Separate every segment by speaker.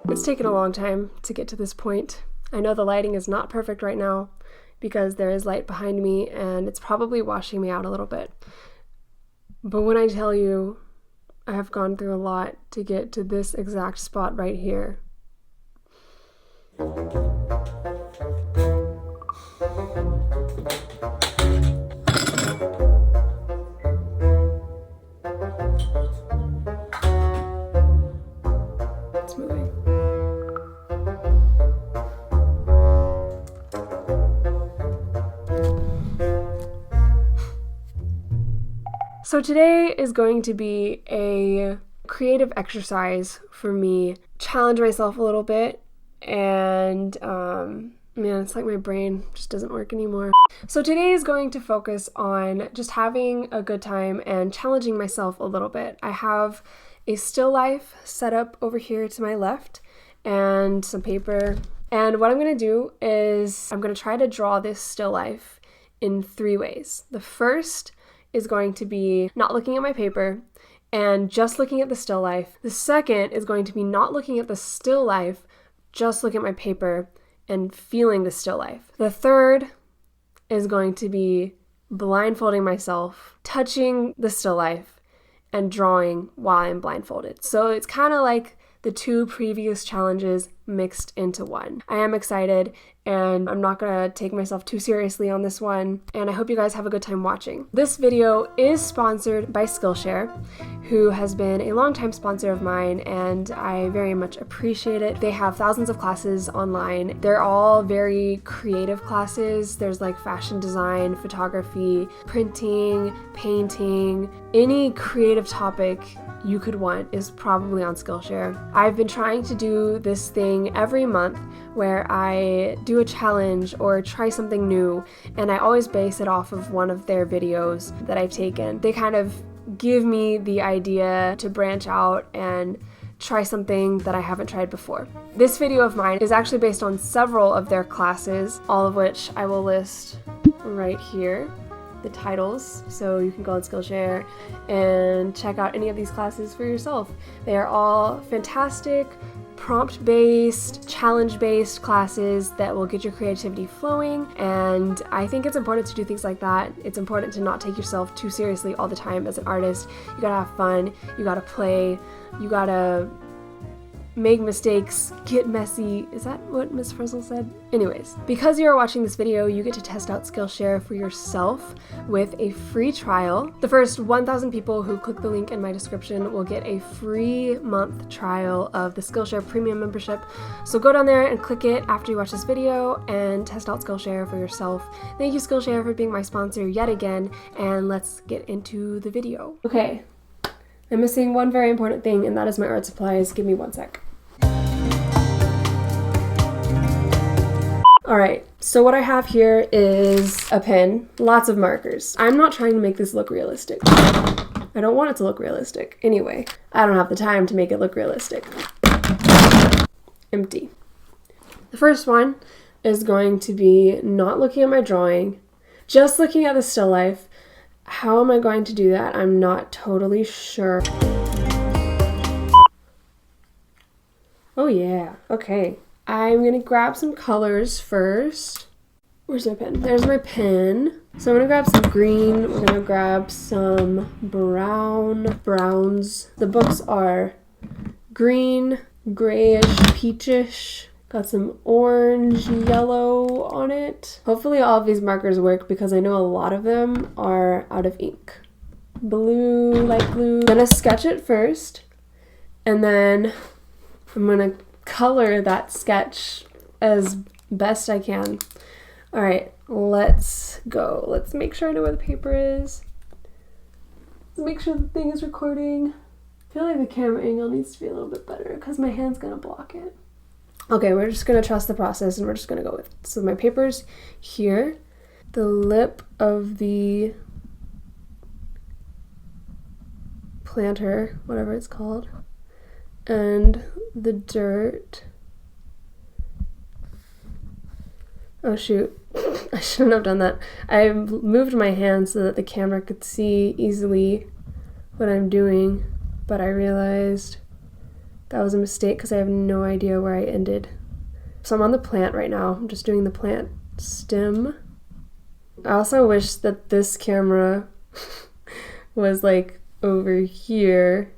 Speaker 1: It's taken a long time to get to this point. I know the lighting is not perfect right now because there is light behind me and it's probably washing me out a little bit. But when I tell you I have gone through a lot to get to this exact spot right here. It's moving. So today is going to be a creative exercise for me, challenge myself a little bit, and man, it's like my brain just doesn't work anymore. So today is going to focus on just having a good time and challenging myself a little bit. I have a still life set up over here to my left and some paper. And what I'm going to do is I'm going to try to draw this still life in 3 ways. The first is going to be not looking at my paper and just looking at the still life. The second is going to be not looking at the still life, just looking at my paper and feeling the still life. The third is going to be blindfolding myself, touching the still life, and drawing while I'm blindfolded. So it's kind of like the 2 previous challenges mixed into one. I am excited and I'm not gonna take myself too seriously on this one, and I hope you guys have a good time watching. This video is sponsored by Skillshare, who has been a longtime sponsor of mine, and I very much appreciate it. They have thousands of classes online. They're all very creative classes. There's like fashion design, photography, printing, painting, any creative topic you could want is probably on Skillshare. I've been trying to do this thing every month where I do a challenge or try something new, and I always base it off of one of their videos that I've taken. They kind of give me the idea to branch out and try something that I haven't tried before. This video of mine is actually based on several of their classes, all of which I will list right here. The titles, so you can go on Skillshare and check out any of these classes for yourself. They are all fantastic, prompt-based, challenge-based classes that will get your creativity flowing, and I think it's important to do things like that. It's important to not take yourself too seriously all the time as an artist. You gotta have fun, you gotta play, you gotta make mistakes, get messy. Is that what Miss Frizzle said? Anyways, because you are watching this video, you get to test out Skillshare for yourself with a free trial. The first 1,000 people who click the link in my description will get a free month trial of the Skillshare premium membership. So go down there and click it after you watch this video and test out Skillshare for yourself. Thank you, Skillshare, for being my sponsor yet again, and let's get into the video. Okay, I'm missing one very important thing, and that is my art supplies. Give me 1 sec. Alright, so what I have here is a pen, lots of markers. I'm not trying to make this look realistic. I don't want it to look realistic. Anyway, I don't have the time to make it look realistic. Empty. The first one is going to be not looking at my drawing, just looking at the still life. How am I going to do that? I'm not totally sure. Oh yeah, okay. I'm gonna grab some colors first. Where's my pen? There's my pen. So I'm gonna grab some green, we're gonna grab some browns. The books are green, grayish, peachish. Got some orange, yellow on it. Hopefully all of these markers work because I know a lot of them are out of ink. Blue, light blue. I'm gonna sketch it first, and then I'm gonna color that sketch as best I can. All right, let's go. Let's make sure I know where the paper is. Let's make sure the thing is recording. I feel like the camera angle needs to be a little bit better because my hand's gonna block it. Okay, we're just gonna trust the process and we're just gonna go with it. So my paper's here. The lip of the planter, whatever it's called, and the dirt. Oh shoot, I shouldn't have done that. I moved my hand so that the camera could see easily what I'm doing. but I realized that was a mistake because I have no idea where I ended. So I'm on the plant right now. I'm just doing the plant stem. I also wish that this camera was like over here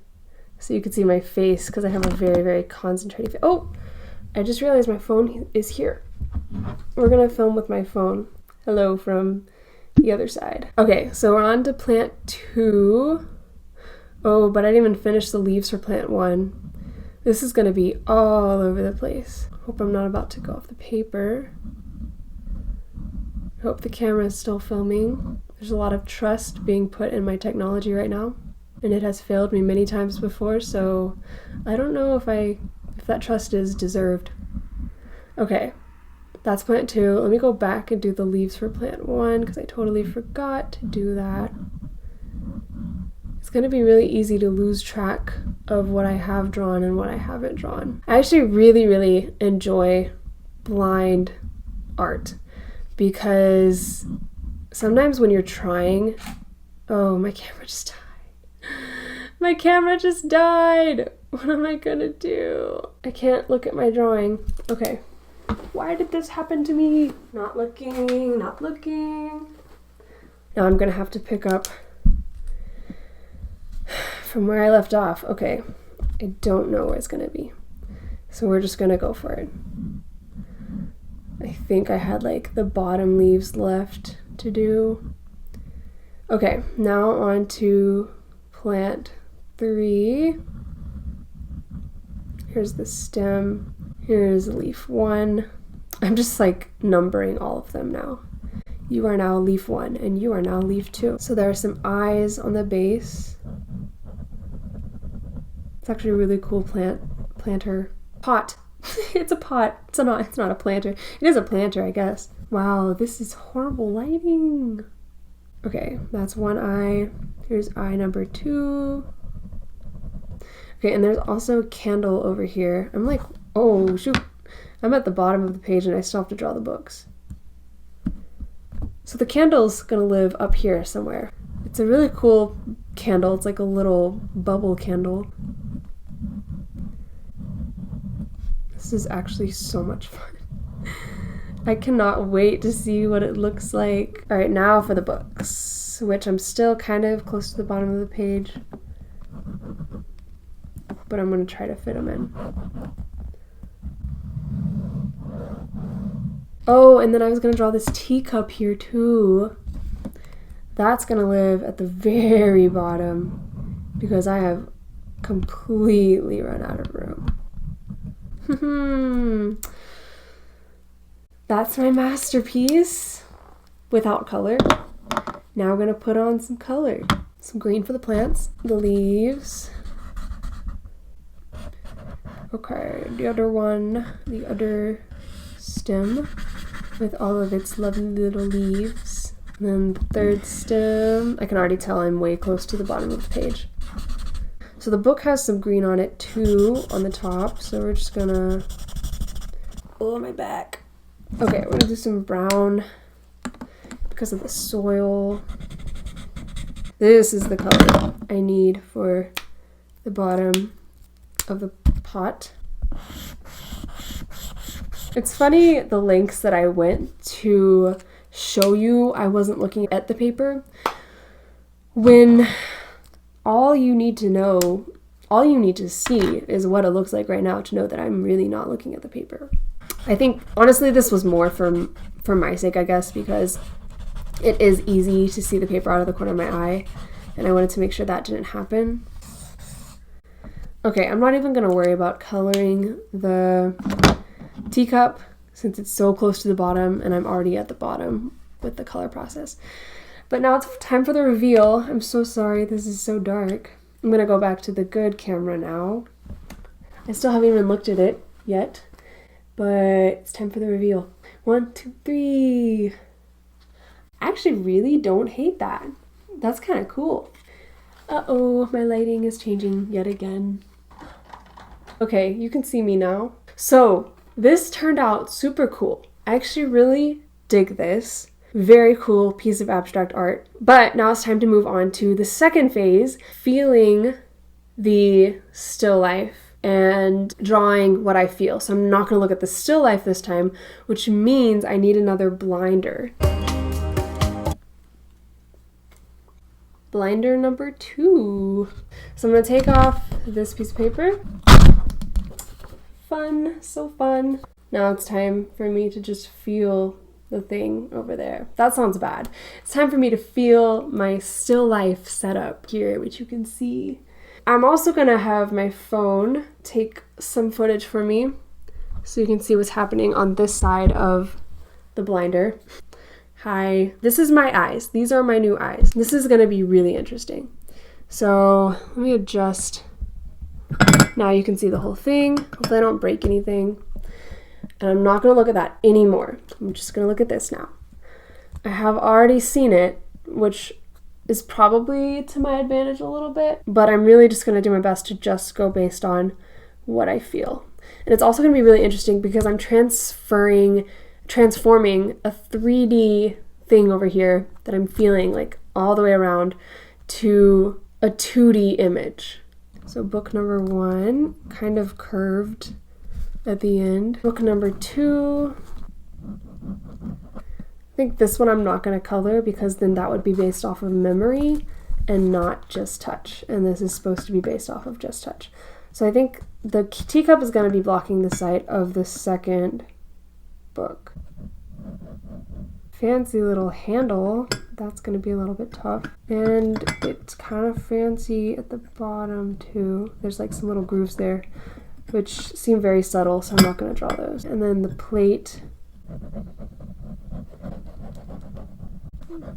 Speaker 1: so you could see my face because I have a very, very concentrated face. Oh, I just realized my phone is here. We're gonna film with my phone. Hello from the other side. Okay, so we're on to plant 2. Oh, but I didn't even finish the leaves for plant 1. This is gonna be all over the place. Hope I'm not about to go off the paper. Hope the camera is still filming. There's a lot of trust being put in my technology right now, and it has failed me many times before, so I don't know if that trust is deserved. Okay, that's plant 2. Let me go back and do the leaves for plant 1 because I totally forgot to do that. It's going to be really easy to lose track of what I have drawn and what I haven't drawn. I actually really, really enjoy blind art because sometimes when you're trying... Oh, my camera just died. My camera just died! What am I gonna do? I can't look at my drawing. Okay. Why did this happen to me? Not looking, not looking. Now I'm gonna have to pick up from where I left off. Okay. I don't know where it's gonna be. So we're just gonna go for it. I think I had like the bottom leaves left to do. Okay, now on to plant 3. Here's the stem. Here's leaf 1. I'm just like numbering all of them now. You are now leaf 1 and you are now leaf 2. So there are some eyes on the base. It's actually a really cool planter. Pot. It's a pot. It's not a planter. It is a planter, I guess. Wow, this is horrible lighting. Okay, that's one eye. Here's eye number 2. Okay, and there's also a candle over here. I'm like, oh shoot. I'm at the bottom of the page and I still have to draw the books. So the candle's gonna live up here somewhere. It's a really cool candle. It's like a little bubble candle. This is actually so much fun. I cannot wait to see what it looks like. All right, now for the books, which I'm still kind of close to the bottom of the page, but I'm gonna try to fit them in. Oh, and then I was gonna draw this teacup here too. That's gonna live at the very bottom because I have completely run out of room. That's my masterpiece without color. Now we're gonna put on some color. Some green for the plants, the leaves. Okay, the other stem with all of its lovely little leaves. And then the third stem. I can already tell I'm way close to the bottom of the page. So the book has some green on it too, on the top. So we're just gonna... Oh, my back. Okay, we're gonna do some brown because of the soil. This is the color I need for the bottom of the pot. It's funny the lengths that I went to show you I wasn't looking at the paper when all you need to see is what it looks like right now to know that I'm really not looking at the paper. I think honestly this was more for my sake, I guess, because it is easy to see the paper out of the corner of my eye and I wanted to make sure that didn't happen. Okay, I'm not even gonna worry about coloring the teacup since it's so close to the bottom and I'm already at the bottom with the color process. But now it's time for the reveal. I'm so sorry, this is so dark. I'm gonna go back to the good camera now. I still haven't even looked at it yet, but it's time for the reveal. 1, 2, 3. I actually really don't hate that. That's kind of cool. Uh-oh, my lighting is changing yet again. Okay, you can see me now. So, this turned out super cool. I actually really dig this. Very cool piece of abstract art. But now it's time to move on to the second phase, feeling the still life and drawing what I feel. So I'm not going to look at the still life this time, which means I need another blinder. Blinder number 2. So I'm going to take off this piece of paper. Fun, so fun. Now it's time for me to just feel the thing over there. That sounds bad. It's time for me to feel my still life setup here, which you can see. I'm also gonna have my phone take some footage for me so you can see what's happening on this side of the blinder. Hi, this is my eyes. These are my new eyes. This is gonna be really interesting. So let me adjust. Now you can see the whole thing. Hopefully I don't break anything. And I'm not gonna look at that anymore. I'm just gonna look at this now. I have already seen it, which is probably to my advantage a little bit, but I'm really just gonna do my best to just go based on what I feel. And it's also gonna be really interesting because I'm transforming a 3D thing over here that I'm feeling like all the way around to a 2D image. So book number 1, kind of curved at the end. Book number 2, I think this one I'm not going to color because then that would be based off of memory and not just touch. And this is supposed to be based off of just touch. So I think the teacup is going to be blocking the sight of the second book. Fancy little handle. That's going to be a little bit tough. And it's kind of fancy at the bottom too. There's like some little grooves there, which seem very subtle, so I'm not going to draw those. And then the plate.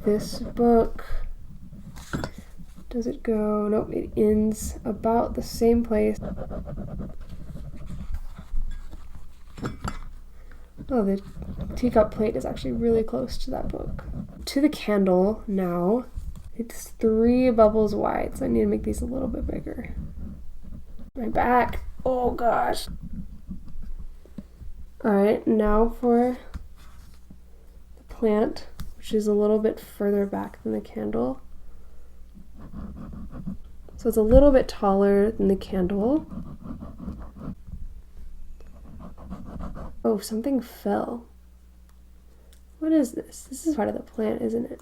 Speaker 1: This book, does it go? Nope, it ends about the same place. Oh, the teacup plate is actually really close to that book. To the candle now. It's 3 bubbles wide, so I need to make these a little bit bigger. My back. Oh gosh. Alright, now for the plant, which is a little bit further back than the candle. So it's a little bit taller than the candle. Oh, something fell. What is this? This is part of the plant, isn't it?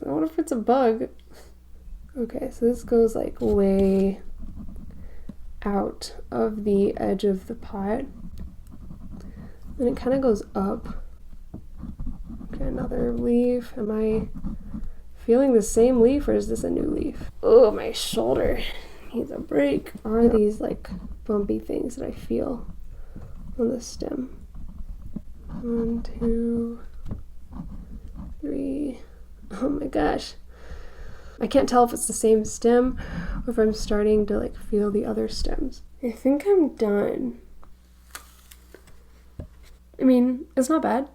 Speaker 1: I wonder if it's a bug. Okay, so this goes like way out of the edge of the pot. Then it kind of goes up. Okay, another leaf. Am I feeling the same leaf or is this a new leaf? Oh, my shoulder needs a break. Are these like bumpy things that I feel on the stem? 1, 2, 3. Oh my gosh. I can't tell if it's the same stem or if I'm starting to like feel the other stems. I think I'm done. I mean, it's not bad.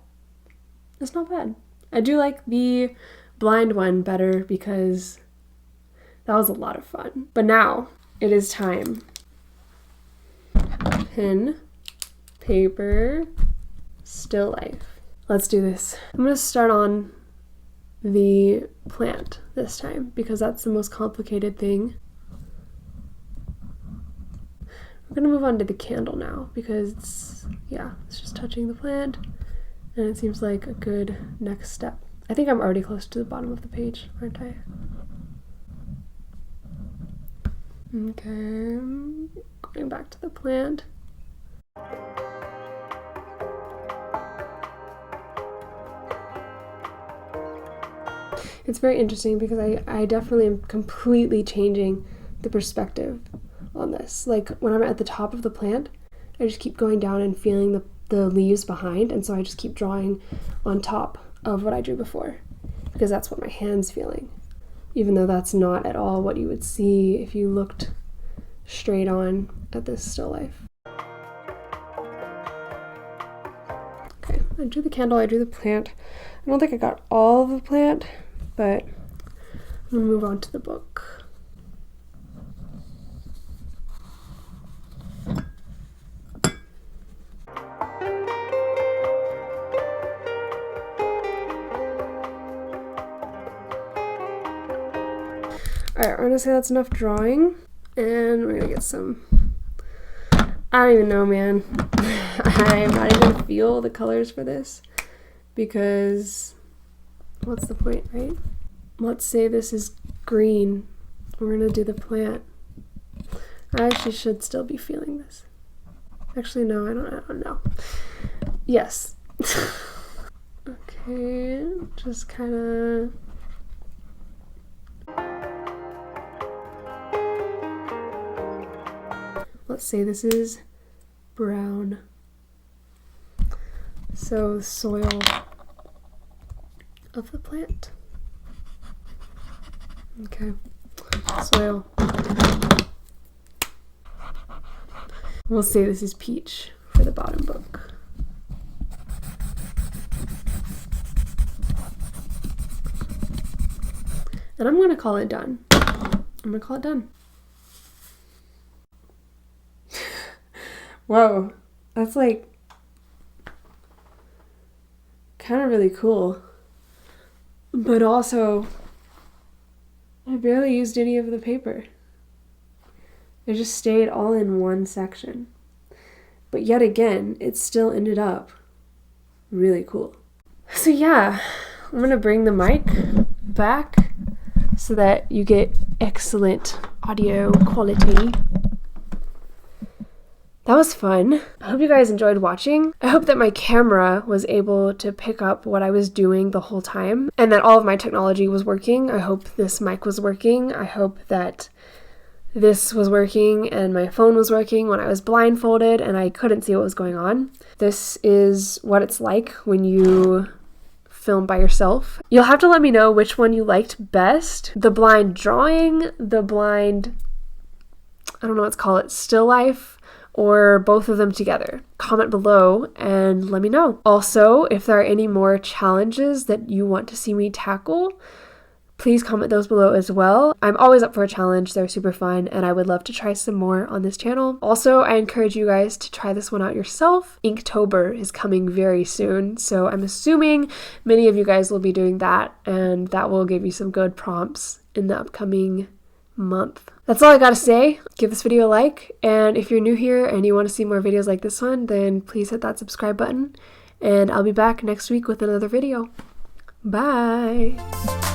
Speaker 1: It's not bad. I do like the blind one better because that was a lot of fun. But now it is time. Pen, paper, still life. Let's do this. I'm gonna start on the plant this time because that's the most complicated thing. We're gonna move on to the candle now because it's just touching the plant and it seems like a good next step. I think I'm already close to the bottom of the page, aren't I? Okay, going back to the plant. It's very interesting because I definitely am completely changing the perspective on this. Like when I'm at the top of the plant, I just keep going down and feeling the leaves behind, and so I just keep drawing on top of what I drew before because that's what my hand's feeling, even though that's not at all what you would see if you looked straight on at this still life. Okay, I drew the candle, I drew the plant. I don't think I got all of the plant, but I'm gonna move on to the book. Alright, we're gonna say that's enough drawing. And we're gonna get some, I don't even know, man. I'm not even gonna feel the colors for this because what's the point, right? Let's say this is green. We're gonna do the plant. I actually should still be feeling this. Actually, no, I don't know. Yes. Okay, just kind of. Let's say this is brown. So soil of the plant. Okay, soil. We'll say this is peach for the bottom book. And I'm gonna call it done. I'm gonna call it done. Whoa, that's like kind of really cool. But also, I barely used any of the paper. It just stayed all in one section. But yet again, it still ended up really cool. So yeah, I'm gonna bring the mic back so that you get excellent audio quality. That was fun. I hope you guys enjoyed watching. I hope that my camera was able to pick up what I was doing the whole time and that all of my technology was working. I hope this mic was working. I hope that this was working and my phone was working when I was blindfolded and I couldn't see what was going on. This is what it's like when you film by yourself. You'll have to let me know which one you liked best. The blind drawing, the blind, I don't know what's called, still life, or both of them together. Comment below and let me know. Also, if there are any more challenges that you want to see me tackle, please comment those below as well. I'm always up for a challenge. They're super fun and I would love to try some more on this channel. Also, I encourage you guys to try this one out yourself. Inktober is coming very soon, so I'm assuming many of you guys will be doing that and that will give you some good prompts in the upcoming month. That's all I gotta say. Give this video a like, and if you're new here and you want to see more videos like this one, then please hit that subscribe button, and I'll be back next week with another video. Bye!